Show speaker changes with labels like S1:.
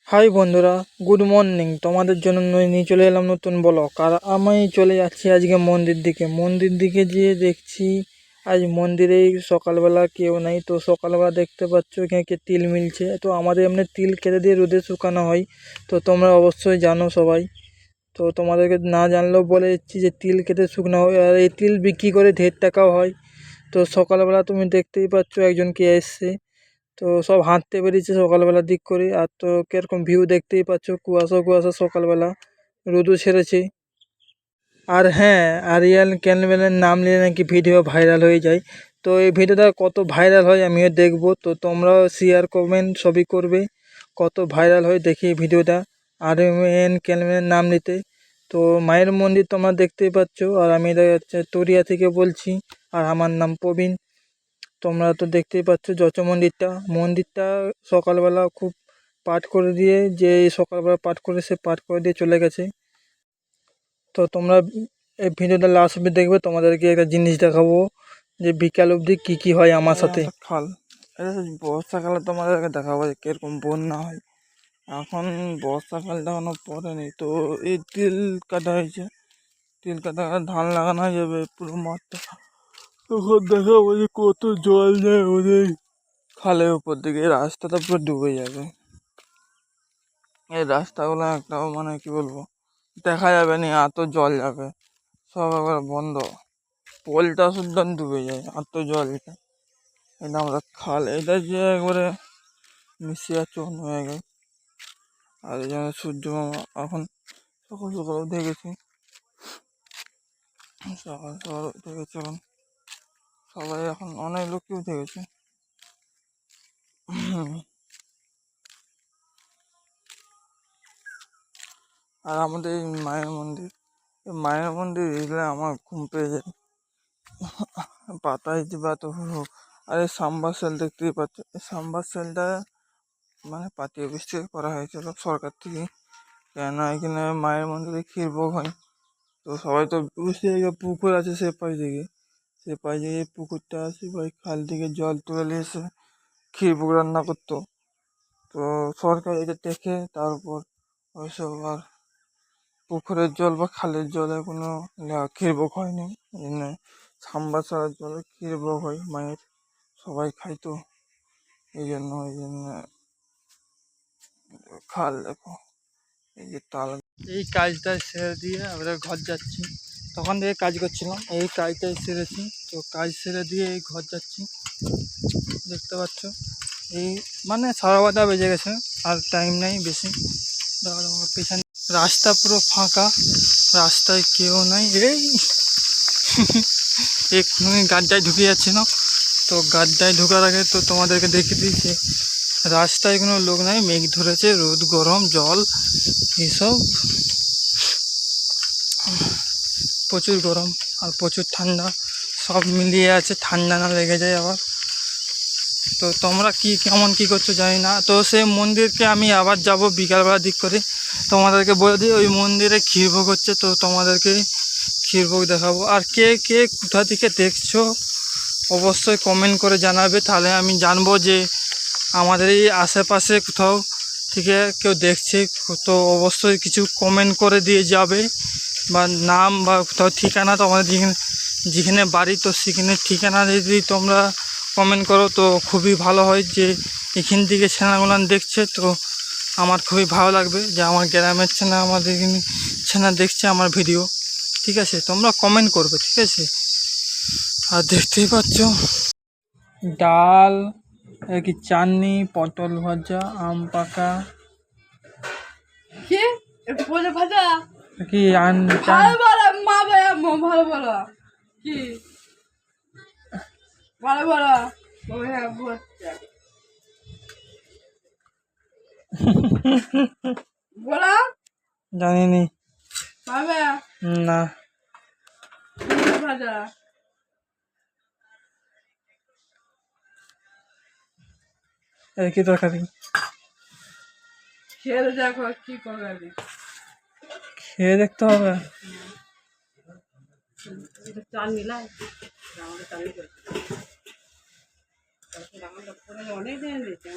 S1: High বন্ধুরা, good morning. তোমাদের জন্য নিয়ে চলে এলাম নতুন ব্লগ। আর আমি চলে যাচ্ছি আজকে মন্দির দিকে যেয়ে দেখছি আজ মন্দিরে সকালবেলা কেউ নেই। তো সকালবেলা দেখতে পাচ্ছ এখানে কে তিল মিলছে। তো আমাদের এমনি তিল কেটে দিয়ে রোদে শুকানো হয়, তো তোমরা অবশ্যই জানো সবাই। তো তোমাদেরকে না জানলেও বলে দিচ্ছি যে তিল কেটে শুকনো হয়, আর এই তিল বিক্রি করে ঢের টাকাও হয়। তো সকালবেলা তুমি দেখতেই পাচ্ছ একজনকে এসছে, তো সব হাঁটতে বেরিয়েছে সকালবেলার দিক করে। আর তো কিরকম ভিউ দেখতেই পাচ্ছ, কুয়াশা কুয়াশা সকালবেলা, রোদও ছেড়েছে। আর হ্যাঁ, আরিয়ান ক্যানবেলের নাম নিয়ে নাকি ভিডিও ভাইরাল হয়ে যায়। তো এই ভিডিওটা কত ভাইরাল হয় আমিও দেখবো, তো তোমরাও শেয়ার কমেন্ট সবই করবে কত ভাইরাল হয় দেখি এই ভিডিওটা আরিয়ান ক্যানবেলের নাম নিতে। তো মায়ের মন্দির তোমরা দেখতেই পাচ্ছ, আর আমি এটা হচ্ছে তরিয়া থেকে বলছি, আর আমার নাম প্রবীণ। তোমরা তো দেখতেই পাচ্ছ মন্দিরটা সকালবেলা খুব পাঠ করে দিয়ে, যে সকালবেলা পাঠ করে সে পাঠ করে দিয়ে চলে গেছে। তো তোমরা এই ভিডিওটা লাস্ট অব্দি দেখবে, তোমাদেরকে একটা জিনিস দেখাবো যে বিকাল অবধি কি কি হয় আমার সাথে। খাল, এটা বর্ষাকালে তোমাদেরকে দেখাবো যে কিরকম বন্যা হয়। এখন বর্ষাকালটা এখনো পড়েনি, তো এই তিল কাটা হয়েছে, তিল কাটা ধান লাগানো হয়ে যাবে পুরো মাঠটা। তখন দেখাবো যে কত জল যায় ওদের খালের উপর দিকে। এই রাস্তাটা পুরো ডুবে যাবে, এই রাস্তাগুলো একটাও মানে কি বলবো দেখা যাবে না, এত জল যাবে, সব একবার বন্ধ, পোলটা শুদ্ধ ডুবে যায়, এত জল। এটা এটা আমরা খাল, এটা যে একবারে মিশে যাচ্ছে অন্য জায়গায়। আর এই জন্য সূর্য মামা এখন সকাল সকাল উঠে গেছি, সকাল সকাল উঠে গেছে। এখন সবাই এখন অনেক লোকই উঠে গেছে। আর আমাদের এই মায়ের মন্দির এলে আমার ঘুম পেয়ে যায়, পাতা হিসেবে এত। আর এই সাবমার্সেল দেখতেই পাচ্ছ, এই সাবমার্সেলটা মানে পার্টি অফিস থেকে করা হয়েছিল সরকার থেকে, কেন এখানে মায়ের মন্দিরে ক্ষীরভোগ হয়। তো সবাই তো বুঝতে পুকুর আছে সে পাশ দিকে, পুকুরটা আছে বা খাল থেকে জল তুলে নিয়ে এসে ক্ষীরভোগ রান্না করতো। তো সরকার এটা দেখে তারপর ওইসব আর পুকুরের জল বা খালের জলে কোনো ক্ষীরভোগ হয়নি, এই জন্য সাবমার্সেলের জলে ক্ষীরভোগ হয় মায়ের, সবাই খায়। তো এই জন্য খাল দেখো, এই যে তাল। এই কাজটা সেরে দিয়ে আমরা ঘর যাচ্ছি, তখন থেকে কাজ করছিলাম, এই কাজটাই সেরেছি। তো কাজ সেরে দিয়ে এই ঘর যাচ্ছি, দেখতে পাচ্ছ এই মানে 12:30 বেজে গেছে, আর টাইম নেই বেশি। পেছনে রাস্তা পুরো ফাঁকা, রাস্তায় কেউ নাই। এই এক্ষুনি গাড্ডায় ঢুকে যাচ্ছে না, তো গাড্ডায় ঢোকার আগে তো তোমাদেরকে দেখিয়ে দিয়েছে রাস্তায় কোনো লোক নাই, মেঘ ধরেছে, রোদ গরম জল এসব, প্রচুর গরম আর প্রচুর ঠান্ডা, সব মিলিয়ে আছে, ঠান্ডা না লেগে যায় আবার। তো তোমরা কেমন কী করছো জানি না। তো সেই মন্দিরকে আমি আবার যাব বিকালবেলা দিক করে, তোমাদেরকে বলে দিই ওই মন্দিরে ক্ষীরভোগ হচ্ছে, তো তোমাদেরকে ক্ষীরভোগ দেখাবো। আর কে কে কোথা থেকে দেখছো অবশ্যই কমেন্ট করে জানাবে, তাহলে আমি জানবো যে আমাদের এই আশেপাশে কোথাও থেকে কেউ দেখছে। তো অবশ্যই কিছু কমেন্ট করে দিয়ে যাবে, বা নাম বা কোথাও ঠিকানা, তোমাদের যেখানে যেখানে বাড়ি, তো সেখানে ঠিকানা যদি তোমরা কমেন্ট করো তো খুবই ভালো হয়, যে এখান থেকে ছেনাগুলো দেখছে। তো আমার খুবই ভালো লাগবে যে আমার গ্রামের ছেনা, আমাদের এখানে ছেনা দেখছে আমার ভিডিও। ঠিক আছে, তোমরা কমেন্ট করবে, ঠিক আছে। আর দেখতেই পাচ্ছ ডাল, কি চাটনি, পটল ভাজা, আম পাকা,
S2: কি একটু পয়সা ভাজা
S1: কি
S2: ভালো বলো মা ভালো বলো কি ভালো বলো বলো
S1: জানিনি
S2: পাবে
S1: না।
S2: ভাজা
S1: কি তরকারি
S2: খেয়ে দেখো কি করবে,
S1: খেয়ে দেখতে হবে।
S2: চাল মিলাই অনেক দিন দিচ্ছে